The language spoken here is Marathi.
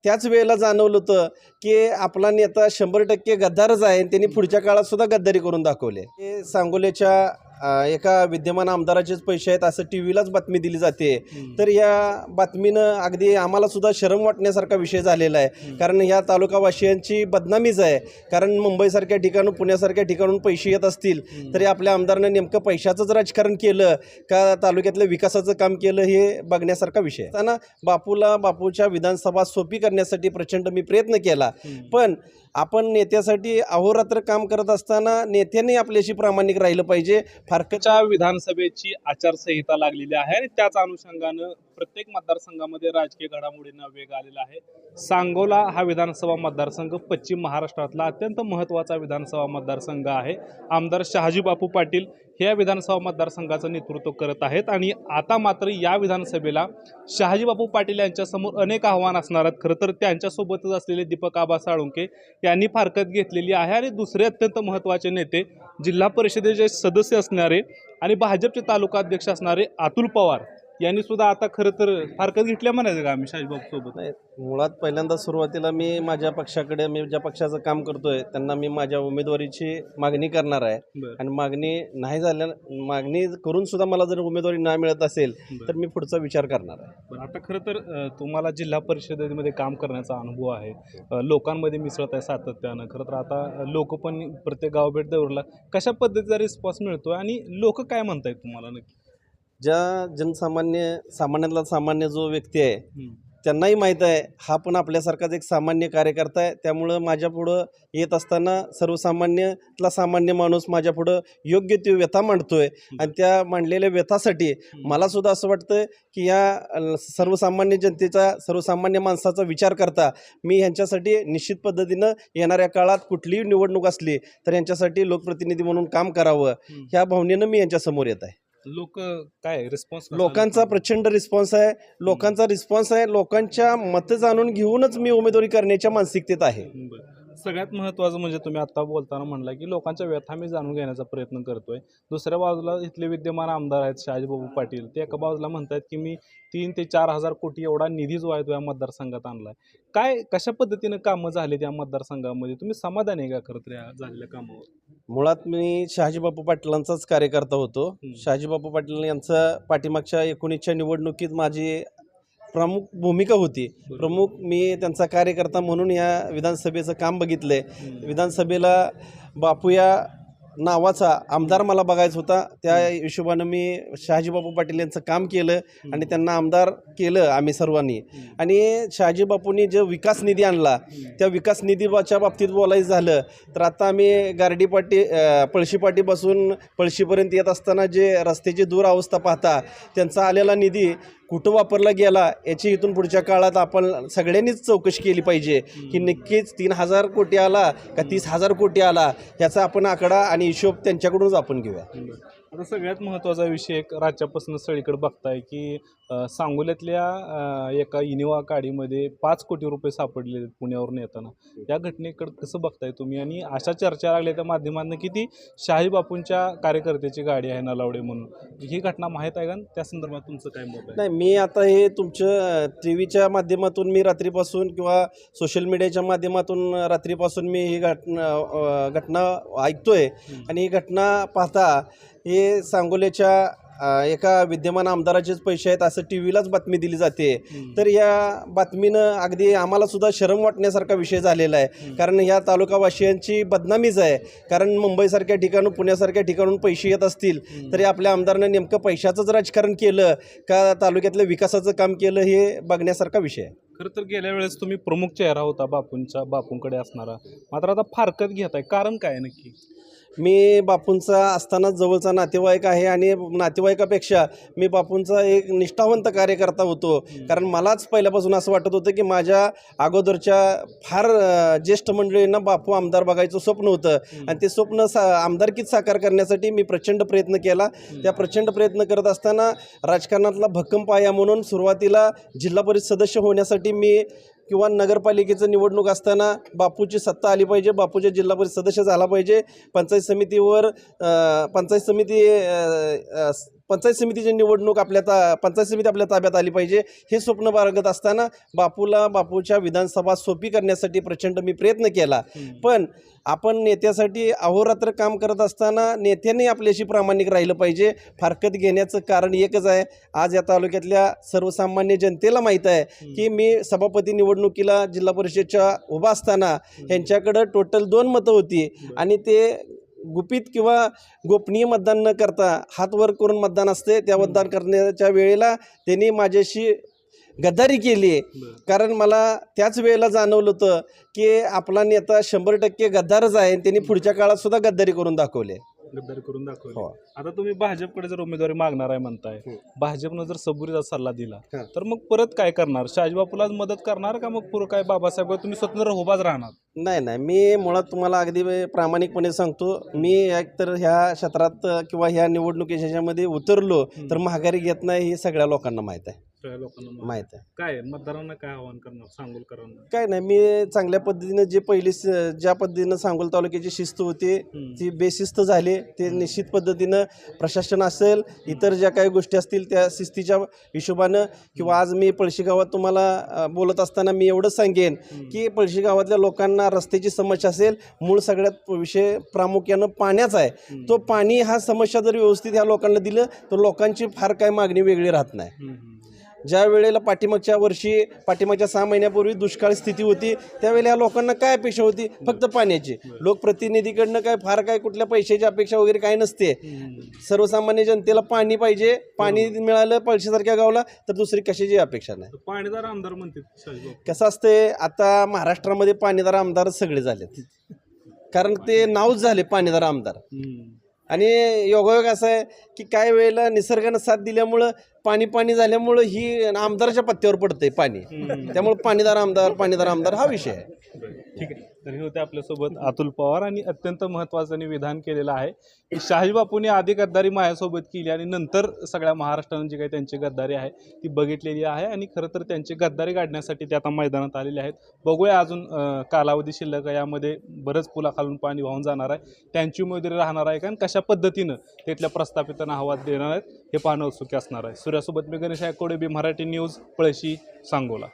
त्याच वेळेला जाणवलं होतं की आपला नेता 100% गद्दारच आहे आणि त्यांनी पुढच्या काळात सुद्धा गद्दारी करून दाखवले. हे सांगोल्याच्या एका विद्यमान आमदाराचेच पैसे आहेत असं टी व्हीलाच बातमी दिली जाते. तर या बातमीनं अगदी आम्हाला सुद्धा शरम वाटण्यासारखा विषय झालेला आहे. कारण ह्या तालुकावासियांची बदनामीच आहे. कारण मुंबईसारख्या ठिकाणून पुण्यासारख्या ठिकाणून पैसे येत असतील तरी आपल्या आमदारानं नेमकं पैशाचंच राजकारण केलं का तालुक्यातलं विकासाचं काम केलं हे बघण्यासारखा विषय आहे. त्यांना बापूच्या विधानसभा सोपी करण्यासाठी प्रचंड मी प्रयत्न केला. पण आपण नेत्यासाठी अहोरात्र काम करत असताना नेत्यांनी आपल्याशी प्रामाणिक राहिलं पाहिजे. फारकच्या विधानसभेची आचारसंहिता लागलेली आहे आणि त्याच अनुषंगानं प्रत्येक मतदारसंघामध्ये राजकीय घडामोडींना वेग आलेला आहे. सांगोला हा विधानसभा मतदारसंघ पश्चिम महाराष्ट्रातला अत्यंत महत्त्वाचा विधानसभा मतदारसंघ आहे. आमदार शहाजी बापू पाटील हे या विधानसभा मतदारसंघाचं नेतृत्व करत आहेत आणि आता मात्र या विधानसभेला शहाजी बापू पाटील यांच्यासमोर अनेक आव्हान असणार आहेत. खरं तर त्यांच्यासोबतच असलेले दीपक आबा साळुंके यांनी फारकत घेतलेली आहे आणि दुसरे अत्यंत महत्त्वाचे नेते जिल्हा परिषदेचे सदस्य असणारे आणि भाजपचे तालुका अध्यक्ष असणारे अतुल पवार यांनी सुद्धा आता खरं तर फारकत घेतल्या म्हणायचं का आम्ही शहाजीबाबू सोबत. नाही, मुळात पहिल्यांदा सुरुवातीला मी माझ्या पक्षाकडे मी ज्या पक्षाचं काम करतोय त्यांना मी माझ्या उमेदवारीची मागणी करणार आहे. आणि मागणी नाही झाल्या मागणी करून सुद्धा मला जर उमेदवारी नाही मिळत असेल तर मी पुढचा विचार करणार आहे. आता खरं तर तुम्हाला जिल्हा परिषदेमध्ये काम करण्याचा अनुभव आहे, लोकांमध्ये मिसळत आहे सातत्यानं. खरं तर आता लोक पण प्रत्येक गावभेट दौरला कशा पद्धतीचा रिस्पॉन्स मिळतो आणि लोक काय म्हणतायत तुम्हाला नक्की? ज्या सामान्यातला सामान्य जो व्यक्ती आहे त्यांनाही माहीत आहे हा पण आपल्यासारखाच एक सामान्य कार्यकर्ता आहे. त्यामुळं माझ्या पुढं येत असताना सर्वसामान्यातला सामान्य माणूस माझ्या पुढं योग्य ती व्यथा मांडतोय आणि त्या मांडलेल्या व्यथासाठी मला सुद्धा असं वाटतं की या सर्वसामान्य जनतेचा सर्वसामान्य माणसाचा विचार करता मी ह्यांच्यासाठी निश्चित पद्धतीनं येणाऱ्या काळात कुठलीही निवडणूक असली तर यांच्यासाठी लोकप्रतिनिधी म्हणून काम करावं ह्या भावनेनं मी यांच्यासमोर येत आहे. लोक काय रिस्पॉन्स? लोकांचा प्रचंड रिस्पॉन्स आहे. लोकांच्या मतं जाणून घेऊनच मी उमेदवारी करण्याच्या मानसिकतेत आहे. सगळ्यात महत्त्वाचं म्हणजे तुम्ही आता बोलताना म्हणला की लोकांच्या व्यथा मी जाणून घेण्याचा प्रयत्न करतोय. दुसऱ्या बाजूला इथले विद्यमान आमदार आहेत शहाजीबाबू पाटील, ते एका बाजूला म्हणतात की मी 3 ते 4 हजार कोटी एवढा निधी जो आहे तो या मतदारसंघात आणलाय. काय कशा पद्धतीनं कामं झाली त्या मतदारसंघामध्ये? तुम्ही समाधानी आहे का खरं तर या झालेल्या कामावर? मुळात मी शहाजीबापू पाटलांचाच कार्यकर्ता होतो. शहाजीबापू पाटील यांचा पाठीमागच्या 19च्या निवडणुकीत माझी प्रमुख भूमिका होती. मी त्यांचा कार्यकर्ता म्हणून या विधानसभेचं काम बघितलंय. विधानसभेला बापू या नावाचा आमदार मला बघायचा होता. त्या हिशोबानं मी शहाजीबापू पाटील यांचं काम केलं आणि त्यांना आमदार केलं आम्ही सर्वांनी. आणि शहाजीबापूंनी जो विकास निधी आणला त्या विकास निधीच्या बाबतीत बोलायचं झालं तर आता आम्ही गारडीपाटी पळशीपाटीपासून पळशीपर्यंत येत असताना जे रस्त्याची दुरावस्था पाहता त्यांचा आलेला निधी कुठं वापरला गेला याची इथून पुढच्या काळात आपण सगळ्यांनीच चौकशी केली पाहिजे की नक्कीच 3,000 कोटी आला का 30,000 कोटी आला याचा आपण आकडा आणि हिशोब त्यांच्याकडूनच आपण घेऊया. आता सगळ्यात महत्त्वाचा विषय एक राज्यापासून सगळीकडे बघताय की सांगोल्यातल्या एका इनोवा गाडीमध्ये 5 कोटी रुपये सापडले पुण्यावरून येताना. या घटनेकडे कसं बघताय तुम्ही? आणि अशा चर्चा लागल्या त्या माध्यमांना की ती शहाजी बापूंच्या कार्यकर्त्याची गाडी आहे नलावडे म्हणून, ही घटना माहीत आहे का? त्या संदर्भात तुमचं काय मत आहे? नाही, मी आता हे तुमच्या टी व्हीच्या माध्यमातून मी रात्रीपासून किंवा सोशल मीडियाच्या माध्यमातून रात्रीपासून मी ही घटना ऐकतोय आणि ही घटना पाहता हे सांगोल्याच्या एका विद्यमान आमदाराचेच पैसे आहेत असं टी व्हीलाच बातमी दिली जाते. तर या बातमीनं अगदी आम्हाला सुद्धा शरम वाटण्यासारखा विषय झालेला आहे. कारण ह्या तालुकावासियांची बदनामीच आहे. कारण मुंबईसारख्या ठिकाणून पुण्यासारख्या ठिकाणून पैसे येत असतील तरी आपल्या आमदारानं नेमकं पैशाचंच राजकारण केलं का तालुक्यातलं विकासाचं काम केलं हे बघण्यासारखा विषय आहे. खरं तर गेल्या वेळेस तुम्ही प्रमुख चेहरा होता बापूंकडे असणारा, मात्र आता फारकत घेत आहे, कारण काय नक्की? मी बापूंचा असताना जवळचा नातेवाईक आहे आणि नातेवाईकापेक्षा मी बापूंचा एक निष्ठावंत कार्यकर्ता होतो. कारण मलाच पहिल्यापासून असं वाटत होतं की माझ्या अगोदरच्या फार ज्येष्ठ मंडळींना बापू आमदार बघायचं स्वप्न होतं आणि ते स्वप्न आमदारकीत साकार करण्यासाठी मी प्रचंड प्रयत्न केला. त्या प्रचंड प्रयत्न करत असताना राजकारणातला भक्कम पाया म्हणून सुरुवातीला जिल्हा परिषद सदस्य होण्यासाठी मी किंवा नगरपालिकेचं निवडणूक असताना बापूची सत्ता आली पाहिजे, बापूचे जिल्हा परिषद सदस्य झाला पाहिजे, पंचायत समिती पंचायत समितीची निवडणूक पंचायत समिती आपल्या ताब्यात आली पाहिजे हे स्वप्न बाळगत असताना बापूच्या विधानसभा सोपी करण्यासाठी प्रचंड मी प्रयत्न केला. पण आपण नेत्यासाठी अहोरात्र काम करत असताना नेत्यांनी आपल्याशी प्रामाणिक राहिलं पाहिजे. फारकत घेण्याचं कारण एकच आहे. आज या तालुक्यातल्या सर्वसामान्य जनतेला माहीत आहे की मी सभापती निवडणुकीला जिल्हा परिषदच्या उभा असताना यांच्याकडं टोटल 2 मतं होती आणि ते गुपित किंवा गोपनीय मतदान न करता हात वर करून मतदान असते. त्या मतदान करण्याच्या वेळेला त्यांनी माझ्याशी गद्दारी केली आहे. कारण मला त्याच वेळेला जाणवलं होतं की आपला नेता 100% गद्दारच आहे. त्यांनी पुढच्या काळात सुद्धा गद्दारी करून दाखवले. गद्दारी करून दाखवली. हो. आता तुम्ही भाजपकडे जर उमेदवारी मागणार आहे म्हणताय, भाजपनं जर सबुरीचा सल्ला दिला हां. तर मग परत काय करणार? शहाजीबापूलाच मदत करणार का मग पुरं काय बाबासाहेब तुम्ही स्वतंत्र उभाच राहणार? नाही, मी मुळात तुम्हाला अगदी प्रामाणिकपणे सांगतो. मी एकतर ह्या क्षेत्रात किंवा ह्या निवडणुकीच्या ह्याच्यामध्ये उतरलो तर माघारी घेत नाही हे सगळ्या लोकांना माहीत आहे. सगळ्या लोकांना माहीत आहे. काय मतदारांना काय आवाहन करणार सांगोलकरांना? काय नाही, मी चांगल्या पद्धतीनं ज्या पद्धतीनं सांगोल तालुक्याची शिस्त होती ती बेशिस्त झाली. ते निश्चित पद्धतीनं प्रशासन असेल, इतर ज्या काही गोष्टी असतील त्या शिस्तीच्या हिशोबानं किंवा आज मी पळशी गावात तुम्हाला बोलत असताना मी एवढंच सांगेन की पळशी गावातल्या लोकांना रस्त्याची समस्या असेल, मूळ सगळ्यात विषय प्रामुख्यानं पाण्याचा आहे. तो पाणी हा समस्या जर व्यवस्थित ह्या लोकांना दिलं तर लोकांची फार काय मागणी वेगळी राहत नाही. ज्या वेळेला पाठीमागच्या 6 महिन्यापूर्वी दुष्काळ स्थिती होती त्यावेळेला या लोकांना काय अपेक्षा होती? फक्त पाण्याची. लोकप्रतिनिधीकडनं फार काय कुठल्या पैशाची अपेक्षा वगैरे काय नसते. सर्वसामान्य जनतेला पाणी पाहिजे. पाणी मिळालं पळशीसारख्या गावाला तर दुसरी कशाची अपेक्षा नाही. पाणीदार आमदार म्हणते कसं असते, आता महाराष्ट्रामध्ये पाणीदार आमदारच सगळे झालेत. कारण ते नावच झाले पाणीदार आमदार. आणि योगायोग असा आहे की काही वेळेला निसर्गानं साथ दिल्यामुळं पाणी झाल्यामुळं ही आमदाराच्या पत्त्यावर पडतंय पाणी. त्यामुळे पाणीदार आमदार हा विषय आहे. ठीक आहे. तर हे होते आपल्यासोबत अतुल पवार आणि अत्यंत महत्त्वाचं त्यांनी विधान केलेलं आहे की शहाजीबापूंनी आधी गद्दारी माझ्यासोबत केली आणि नंतर सगळ्या महाराष्ट्रानं जी काही त्यांची गद्दारी आहे ती बघितलेली आहे आणि खरं तर त्यांची गद्दारी काढण्यासाठी ते आता मैदानात आलेले आहेत. बघूया अजून कालावधी शिल्लक आहे, यामध्ये बरंच पुलाखालून पाणी वाहून जाणार आहे. त्यांची उमेदवारी राहणार आहे का आणि कशा पद्धतीनं तिथल्या प्रस्थापितांना आवाज देणार आहेत हे पाहणं उत्सुक असणार आहे. सूर्यासोबत मी गणेश आयकोडे, मराठी न्यूज, पळशी, सांगोला.